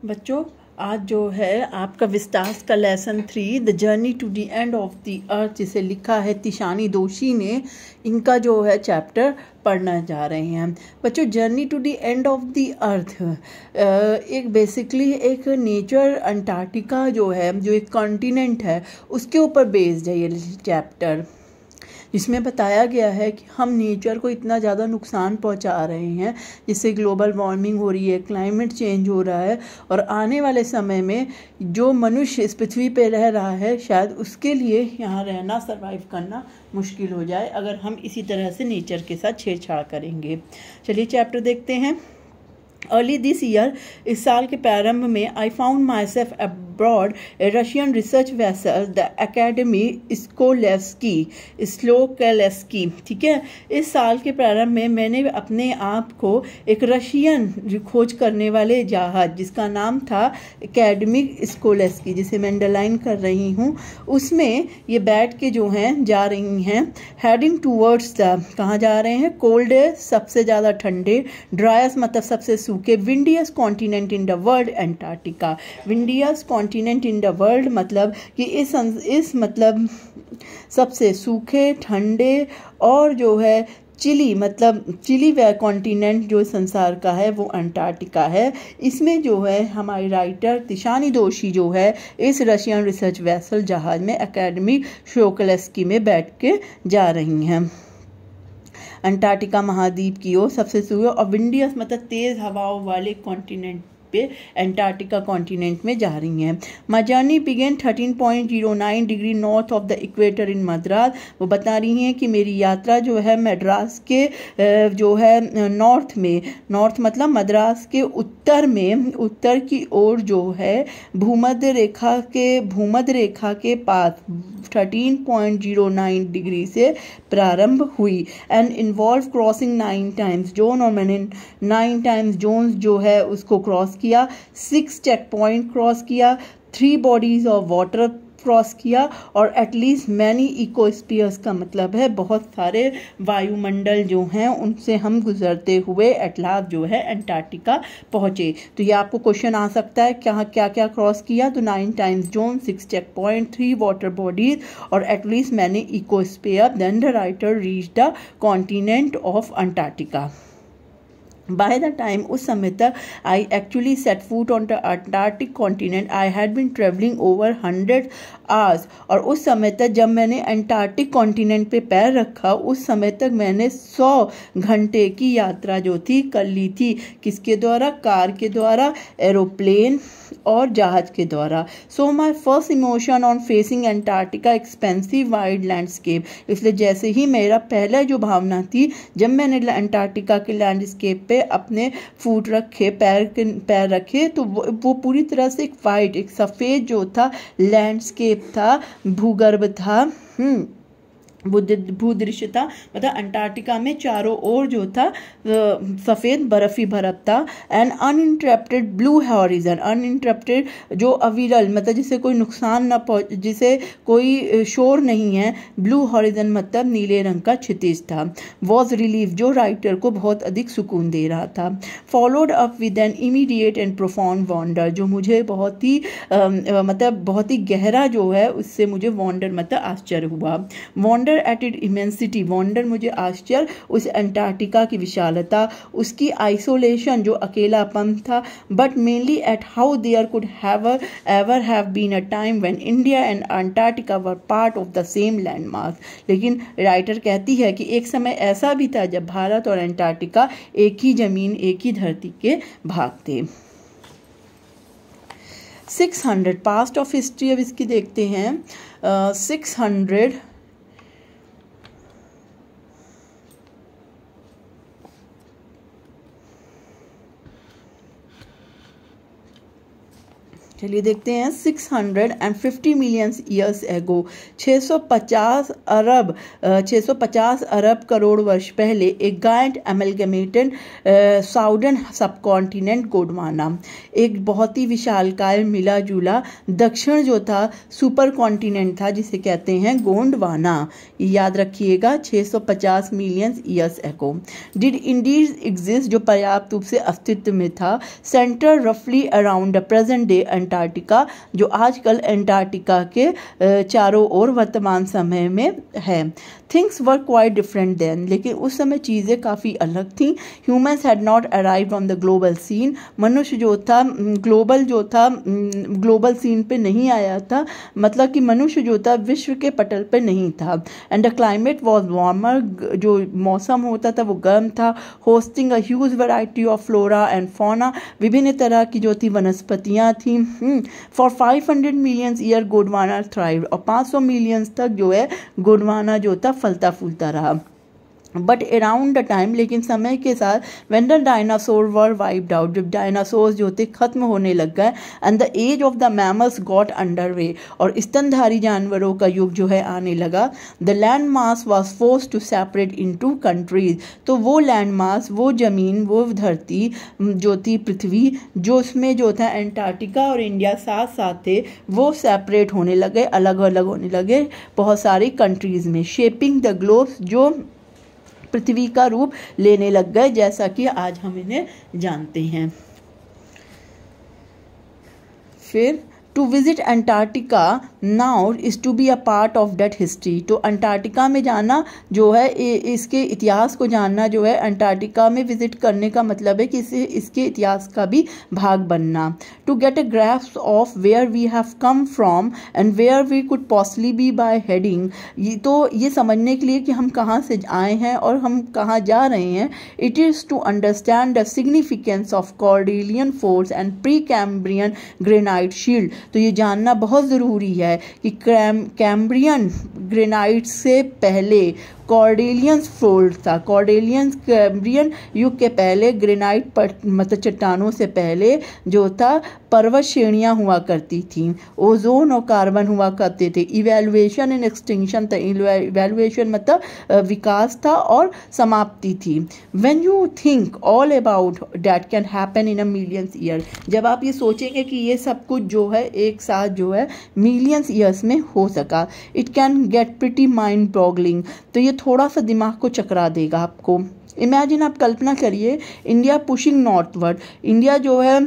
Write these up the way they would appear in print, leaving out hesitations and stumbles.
बच्चों, आज जो है आपका विस्तास का lesson 3 the journey to the end of the earth, जिसे लिखा है तिशानी दोषी ने, इनका जो है चैप्टर पढ़ना जा रहे हैं। बच्चों, journey to the end of the earth एक बेसिकली एक नेचर अंटार्कटिका जो है, जो एक कॉन्टिनेंट है, उसके ऊपर बेस्ड है ये चैप्टर, जिसमें बताया गया है कि हम नेचर को इतना ज़्यादा नुकसान पहुंचा रहे हैं, जिससे ग्लोबल वार्मिंग हो रही है, क्लाइमेट चेंज हो रहा है, और आने वाले समय में जो मनुष्य इस पृथ्वी पे रह रहा है, शायद उसके लिए यहाँ रहना, सर्वाइव करना मुश्किल हो जाए अगर हम इसी तरह से नेचर के साथ छेड़छाड़ करेंगे। चलिए चैप्टर देखते हैं। अर्ली दिस ईयर, इस साल के प्रारंभ में, I found myself abroad a Russian research vessel the Academy Shokalskiy. ठीक है, इस साल के प्रारंभ में मैंने अपने आप को एक रशियन खोज करने वाले जहाज, जिसका नाम था एकेडमिक स्कोलेस्की, जिसे मैं अंडरलाइन कर रही हूँ, उसमें ये बैठ के जो हैं जा रही हैं, हेडिंग टूवर्ड्स द, कहाँ जा रहे हैं, कोल्ड, सबसे ज़्यादा ठंडे, ड्रायस मतलब सबसे सूखे, windiest continent in the world, Antarctica. Windiest continent in the world मतलब कि इस मतलब सबसे सूखे, ठंडे, और जो है चिली मतलब चिली व कॉन्टिनेंट जो संसार का है वो अंटार्कटिका है। इसमें जो है हमारी राइटर तिशानी दोषी जो है इस रशियन रिसर्च वेसल जहाज में एकेडमिक स्लोकेलेस्की में बैठ के जा रही हैं अंटार्कटिका महाद्वीप की ओर, सबसे सूखे और विंडियस मतलब तेज हवाओं वाले कॉन्टिनेंट पे अंटार्कटिका कॉन्टिनेंट में जा रही हैं। My journey began 13.09 degree north of the equator in Madras. वो बता रही हैं कि मेरी यात्रा जो है मद्रास के जो है नॉर्थ में, नॉर्थ मतलब मद्रास के उत्तर में, उत्तर की ओर जो है भूमध्य रेखा के पास 13.09 डिग्री से प्रारंभ हुई and involve crossing 9 times zone, और मैंने 9 टाइम्स जोन जो है उसको क्रॉस किया, 6 चेक पॉइंट क्रॉस किया, 3 बॉडीज ऑफ वाटर क्रॉस किया, और एटलीस्ट मैनी इकोस्फीयर्स का मतलब है बहुत सारे वायुमंडल जो हैं उनसे हम गुजरते हुए एट लास्ट जो है अंटार्कटिका पहुँचे। तो ये आपको क्वेश्चन आ सकता है, क्या क्या क्या क्रॉस किया, तो 9 times zone, 6 check point, 3 water bodies, और at least many ecosphere, then the writer reach the continent of Antarctica. By the time उस समय तक I actually set foot on the Antarctic continent, I had been traveling over 100 hours, और उस समय तक जब मैंने अंटार्कटिक कॉन्टिनेंट पे पैर रखा, उस समय तक मैंने 100 घंटे की यात्रा जो थी कर ली थी। किसके द्वारा? कार के द्वारा, एरोप्लेन और जहाज के द्वारा। So my first emotion on facing Antarctica expensive wide landscape, इसलिए जैसे ही मेरा पहला जो भावना थी जब मैंने अंटार्कटिका के लैंडस्केप पे अपने फुट रखे, पैर रखे, तो वो पूरी तरह से एक वाइड, एक सफ़ेद जो था लैंडस्केप था, भूगर्भ था, भूदृश्य था, मतलब अंटार्कटिका में चारों ओर जो था सफ़ेद बर्फ ही बर्फ था। And uninterrupted blue horizon, uninterrupted जो अविरल मतलब जिसे कोई नुकसान न पहुँच, जिसे कोई शोर नहीं है, ब्लू हॉरिजन मतलब नीले रंग का क्षितिज था। वॉज रिलीफ, जो राइटर को बहुत अधिक सुकून दे रहा था। Followed up with an immediate and profound wonder, जो मुझे बहुत ही मतलब बहुत ही गहरा जो है उससे मुझे वॉन्डर मतलब आश्चर्य हुआ। Wonder at it immensity, wonder मुझे आश्चर्य उस अंटार्कटिका की विशालता, उसकी आइसोलेशन जो अकेलापन था, but mainly at how there could ever have been a time when India and Antarctica were part of the same landmark. लेकिन राइटर कहती है कि एक समय ऐसा भी था जब भारत और अंटार्कटिका एक ही जमीन, एक ही धरती के भाग थे। 600 पास्ट ऑफ हिस्ट्री अब इसकी देखते हैं। 600 600 चलिए देखते हैं 650 मिलियन ईयर्स एगो 650 अरब करोड़ वर्ष पहले एक गायंट एमलगमेटेड साउदर्न सबकॉन्टिनेंट गोंडवाना, एक बहुत ही विशालकाय मिला जुला दक्षिण जो था सुपर कॉन्टिनेंट था जिसे कहते हैं गोंडवाना। याद रखिएगा 650 million years ago. Did Indies exist, जो पर्याप्त रूप से अस्तित्व में था, सेंटर रफली around the present day Antarctica, जो आजकल अंटार्कटिका के चारों ओर वर्तमान समय में है। Things were quite different then, लेकिन उस समय चीज़ें काफ़ी अलग थीं। Humans had not arrived on the global scene, मनुष्य जो था ग्लोबल सीन पे नहीं आया था, मतलब कि मनुष्य जो था विश्व के पटल पे नहीं था। And the climate was warmer, जो मौसम होता था वो गर्म था। Hosting a huge variety of flora and fauna, विभिन्न तरह की जो थी वनस्पतियाँ थीं। For 500 million year Gondwana thrive, और 500 मिलियन तक जो है गोंडवाना जो था फलता फूलता रहा। बट अराउंड द टाइम, लेकिन समय के साथ, when the dinosaur were wiped out, जब डायनासोर्स जो थे खत्म होने लग गए, and the age of the mammals got underway, और स्तनधारी जानवरों का युग जो है आने लगा। The land mass was forced to separate into countries, तो वो लैंड मास, वो जमीन, वो धरती जो थी पृथ्वी, जो उसमें जो था अंटार्कटिका और इंडिया साथ साथ थे, वो सेपरेट होने लगे, अलग अलग होने लगे बहुत सारी कंट्रीज में। शेपिंग द ग्लोब, जो पृथ्वी का रूप लेने लग गए, जैसा कि आज हम इन्हें जानते हैं। फिर to visit Antarctica now is to be a part of that history, तो अंटार्कटिका में जाना जो है, इसके इतिहास को जानना जो है, अंटार्कटिका में विजिट करने का मतलब है कि इसके इतिहास का भी भाग बनना। To get a grasp of where we have come from and where we could possibly be by heading, तो ये समझने के लिए कि हम कहाँ से आए हैं और हम कहाँ जा रहे हैं। It is to understand the significance of Cordelian force and Precambrian granite shield, तो ये जानना बहुत ज़रूरी है कि कैम्ब्रियन ग्रेनाइट से पहले कॉर्डेलियन फोल्ड था। कॉर्डेलियन कैम्ब्रियन युग के पहले ग्रेनाइट मतलब चट्टानों से पहले जो था पर्वत श्रेणियाँ हुआ करती थीं। ओजोन और कार्बन हुआ करते थे। इवैल्यूएशन एंड एक्सटिंक्शन था। इवैल्यूएशन मतलब विकास था और समाप्ति थी। When you think all about that can happen in a millions year, जब आप ये सोचेंगे कि ये सब कुछ जो है एक साथ जो है मिलियंस ईयर्स में हो सका, it can get pretty mind boggling, तो ये थोड़ा सा दिमाग को चकरा देगा आपको। इमेजिन, आप कल्पना करिए, इंडिया पुशिंग नॉर्थवर्ड, इंडिया जो है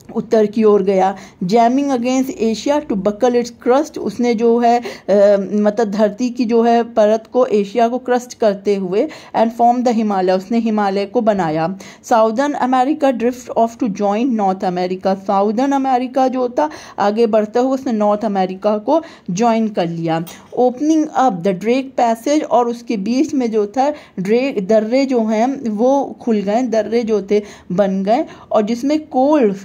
उत्तर की ओर गया। Jamming against Asia to buckle its crust, उसने जो है मतलब धरती की जो है परत को, एशिया को क्रस्ट करते हुए, एंड फॉर्म द हिमालय, उसने हिमालय को बनाया। Southern America drift off to join North America, southern America जो था आगे बढ़ते हुए उसने नॉर्थ अमेरिका को ज्वाइन कर लिया। Opening up the Drake passage, और उसके बीच में जो था ड्रेक दर्रे जो हैं वो खुल गए, दर्रे जो थे बन गए, और जिसमें कोल्ड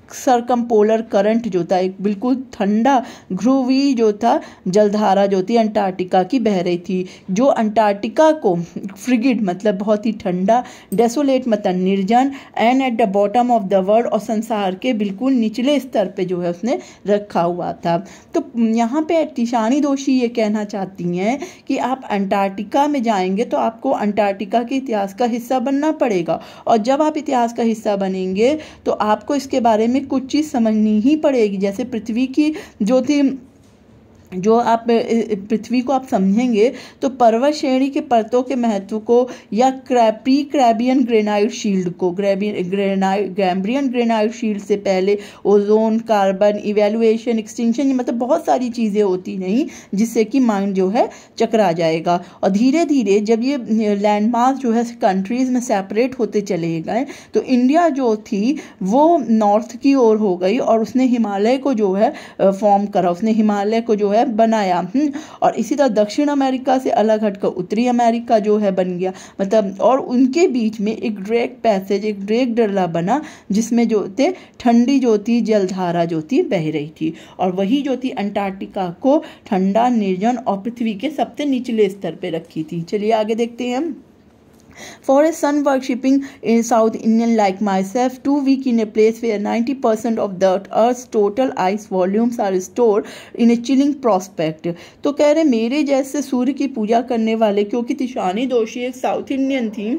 सरकमपोलर करंट जो था, एक बिल्कुल ठंडा ध्रुवीय जो था जलधारा जो थी अंटार्कटिका की बह रही थी, जो अंटार्कटिका को फ्रिगिड मतलब बहुत ही ठंडा, डेसोलेट मतलब निर्जन, and at the bottom of the world, और संसार के बिल्कुल निचले स्तर पे जो है उसने रखा हुआ था। तो यहाँ पे तिशानी दोषी ये कहना चाहती हैं कि आप अंटार्कटिका में जाएंगे तो आपको अंटार्कटिका के इतिहास का हिस्सा बनना पड़ेगा, और जब आप इतिहास का हिस्सा बनेंगे तो आपको इसके बारे में कुछ चीज़ समझनी ही पड़ेगी। जैसे पृथ्वी की जो थी, जो आप पृथ्वी को आप समझेंगे तो पर्वत श्रेणी के परतों के महत्व को, या प्री क्रैबियन ग्रेनाइट शील्ड को, कैम्ब्रियन ग्रेनाइट शील्ड से पहले ओजोन, कार्बन, इवैल्यूएशन, एक्सटिंक्शन, मतलब बहुत सारी चीज़ें होती नहीं जिससे कि माइंड जो है चकरा जाएगा। और धीरे धीरे जब ये लैंडमास जो है कंट्रीज़ में सेपरेट होते चले गए तो इंडिया जो थी वो नॉर्थ की ओर हो गई, और उसने हिमालय को जो है फॉर्म करा, उसने हिमालय को जो है बनाया। और इसी तरह दक्षिण अमेरिका से अलग हटकर उत्तरी अमेरिका जो है बन गया, मतलब, और उनके बीच में एक ड्रेक पैसेज, एक ड्रेक दर्रा बना जिसमें जो थे ठंडी जो थी जलधारा जो थी बह रही थी, और वही जो थी अंटार्कटिका को ठंडा, निर्जन और पृथ्वी के सबसे निचले स्तर पे रखी थी। चलिए आगे देखते हैं हम। For a sun worshipping in South Indian like myself, 2 weeks in a place where 90% of the Earth's total ice volumes are stored in a chilling prospect. तो कह रहे मेरे जैसे सूर्य की पूजा करने वाले, क्योंकि तिशानी दोषी एक साउथ इंडियन थी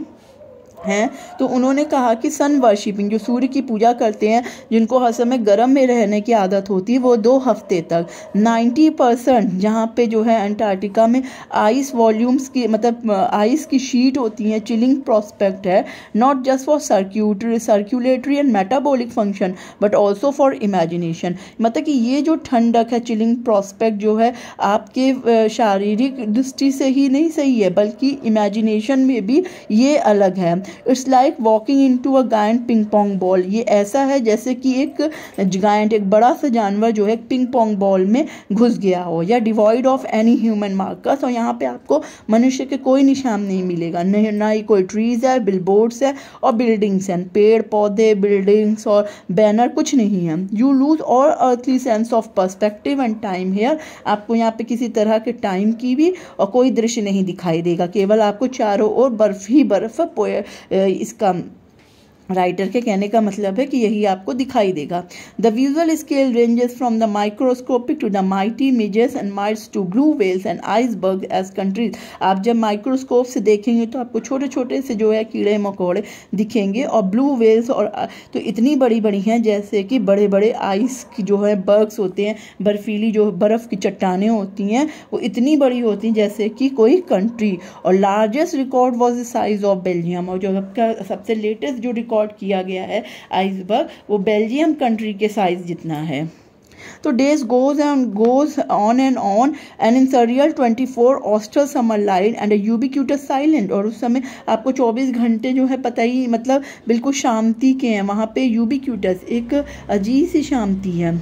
हैं, तो उन्होंने कहा कि सन वर्शिपिंग, जो सूर्य की पूजा करते हैं, जिनको हर समय गर्म में रहने की आदत होती है, वो 2 हफ्ते तक 90% जहाँ पे जो है अंटार्कटिका में आइस वॉल्यूम्स की, मतलब आइस की शीट होती है, चिलिंग प्रोस्पेक्ट है, not just for circulatory and metabolic function but also for imagination. मतलब कि ये जो ठंडक है, चिलिंग प्रोस्पेक्ट जो है, आपके शारीरिक दृष्टि से ही नहीं सही है, बल्कि इमेजिनेशन में भी ये अलग है। It's like walking into a giant ping pong ball. ये ऐसा है जैसे कि एक गायंट, एक बड़ा सा जानवर जो है पिंग पोंग बॉल में घुस गया हो, या devoid of any human markers. और यहाँ पे आपको मनुष्य के कोई निशान नहीं मिलेगा, नहीं, ना ही कोई ट्रीज है, बिलबोर्ड्स है और बिल्डिंग्स हैं, पेड़ पौधे, बिल्डिंग्स और बैनर कुछ नहीं है। You lose all earthly sense of perspective and time here. आपको यहाँ पे किसी तरह के टाइम की भी और कोई दृश्य नहीं दिखाई देगा, केवल आपको चारों ओर बर्फ ही बर्फ। इसका राइटर के कहने का मतलब है कि यही आपको दिखाई देगा। The visual scale ranges from the microscopic to the mighty midges and mites to blue whales and iceberg as countries. आप जब माइक्रोस्कोप से देखेंगे तो आपको छोटे छोटे से जो है कीड़े मकोड़े दिखेंगे, और ब्लू वेल्स और तो इतनी बड़ी बड़ी हैं जैसे कि बड़े बड़े आइस की जो है बर्ग्स होते हैं, बर्फीली जो बर्फ़ की चट्टानें होती हैं, वो इतनी बड़ी होती हैं जैसे कि कोई कंट्री। और largest record was the size of Belgium. और जो सबसे लेटेस्ट जो रिकॉर्ड किया गया है आइसबर्ग, वो बेल्जियम कंट्री के साइज जितना है। तो days goes on and in surreal 24 austral summer light and ubiquitous silent. और उस समय आपको 24 घंटे जो है पता ही, मतलब बिल्कुल शांति के हैं वहाँ पे। यूबिक्यूटस एक अजीब सी शांति है,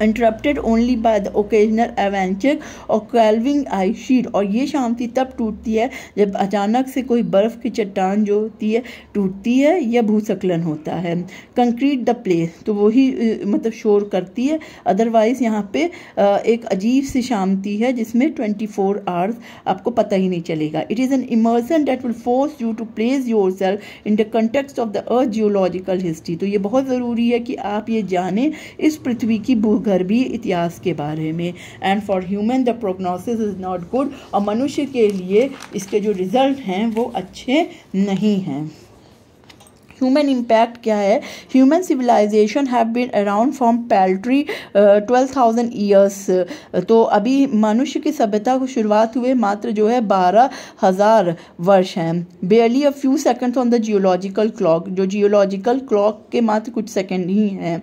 interrupted only by the occasional adventure और कैल्विंग आइस शीट। और ये शांति तब टूटती है जब अचानक से कोई बर्फ़ की चट्टान जो होती है टूटती है या भूस्खलन होता है। कंक्रीट द प्लेस, तो वही मतलब शोर करती है। अदरवाइज यहाँ पे एक अजीब सी शांति है जिसमें 24 आवर्स आपको पता ही नहीं चलेगा। It is an immersion that will force you to place yourself in the context of the earth geological history. तो ये बहुत ज़रूरी है कि आप ये जानें इस पृथ्वी की भूगर्भीय इतिहास के बारे में। And for human the prognosis is not good. और मनुष्य के लिए इसके जो रिजल्ट हैं वो अच्छे नहीं हैं। ह्यूमन इम्पैक्ट क्या है? Human civilisation have been around from paltry 12,000 years. तो अभी मनुष्य की सभ्यता को शुरुआत हुए मात्र जो है 12,000 वर्ष हैं। बेयरली a few seconds on the geological clock, जो जियोलॉजिकल क्लॉक के मात्र कुछ सेकंड ही हैं।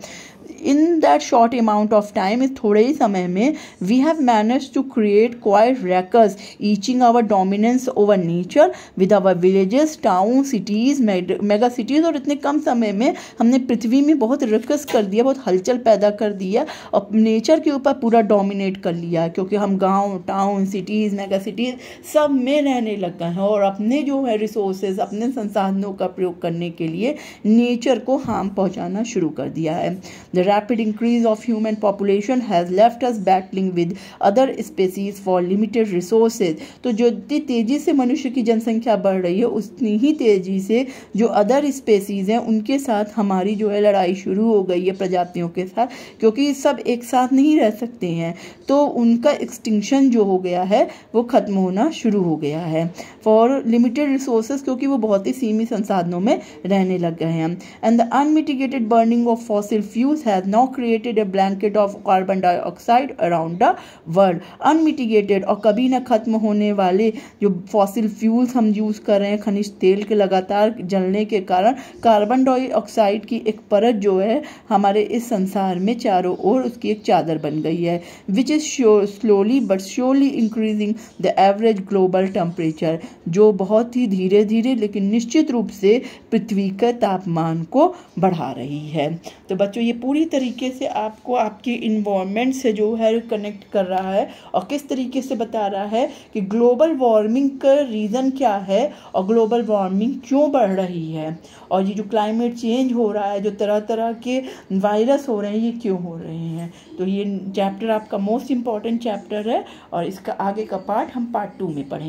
In that short amount of time, इस थोड़े ही समय में we have managed to create quite records eaching our dominance over nature with our villages, towns, cities, mega cities। और इतने कम समय में हमने पृथ्वी में बहुत रकस कर दिया, बहुत हलचल पैदा कर दिया और नेचर के ऊपर पूरा डोमिनेट कर लिया, क्योंकि हम गांव, टाउन, सिटीज़, मेगा सिटीज़ सब में रहने लग गए हैं और अपने जो है रिसोर्सेज, अपने संसाधनों का प्रयोग करने के लिए नेचर को हार्म पहुंचाना शुरू कर दिया है। The rapid increase of human population has left us battling with other species for limited resources। तो जो इतनी तेज़ी से मनुष्य की जनसंख्या बढ़ रही है, उतनी ही तेज़ी से जो अदर स्पेसीज़ हैं उनके साथ हमारी जो है लड़ाई शुरू हो गई है, प्रजातियों के साथ, क्योंकि सब एक साथ नहीं रह सकते हैं। तो उनका एक्सटिंक्शन जो हो गया है वो ख़त्म होना शुरू हो गया है। फॉर लिमिटेड रिसोर्सेज, क्योंकि वो बहुत ही सीमित संसाधनों में रहने लग गए हैं। And the unmitigated burning of fossil fuels has now created a blanket of carbon dioxide around the world। Unmitigated और कभी ना खत्म होने वाले जो फॉसिल फ्यूल्स हम यूज़ कर रहे हैं, खनिज तेल के लगातार जलने के कारण कार्बन डाइऑक्साइड की एक परत जो है हमारे इस संसार में चारों ओर उसकी एक चादर बन गई है, which is slowly but surely increasing the average global temperature, जो बहुत ही धीरे धीरे लेकिन निश्चित रूप से पृथ्वी के तापमान को बढ़ा रही है। तो बच्चों, ये पूरी तरीके से आपको आपके इन्वायरमेंट से जो है कनेक्ट कर रहा है और किस तरीके से बता रहा है कि ग्लोबल वार्मिंग का रीज़न क्या है और ग्लोबल वार्मिंग क्यों बढ़ रही है, और ये जो क्लाइमेट चेंज हो रहा है, जो तरह तरह के वायरस हो रहे हैं, ये क्यों हो रहे हैं। तो ये चैप्टर आपका मोस्ट इम्पॉर्टेंट चैप्टर है और इसका आगे का पार्ट हम पार्ट 2 में पढ़ेंगे।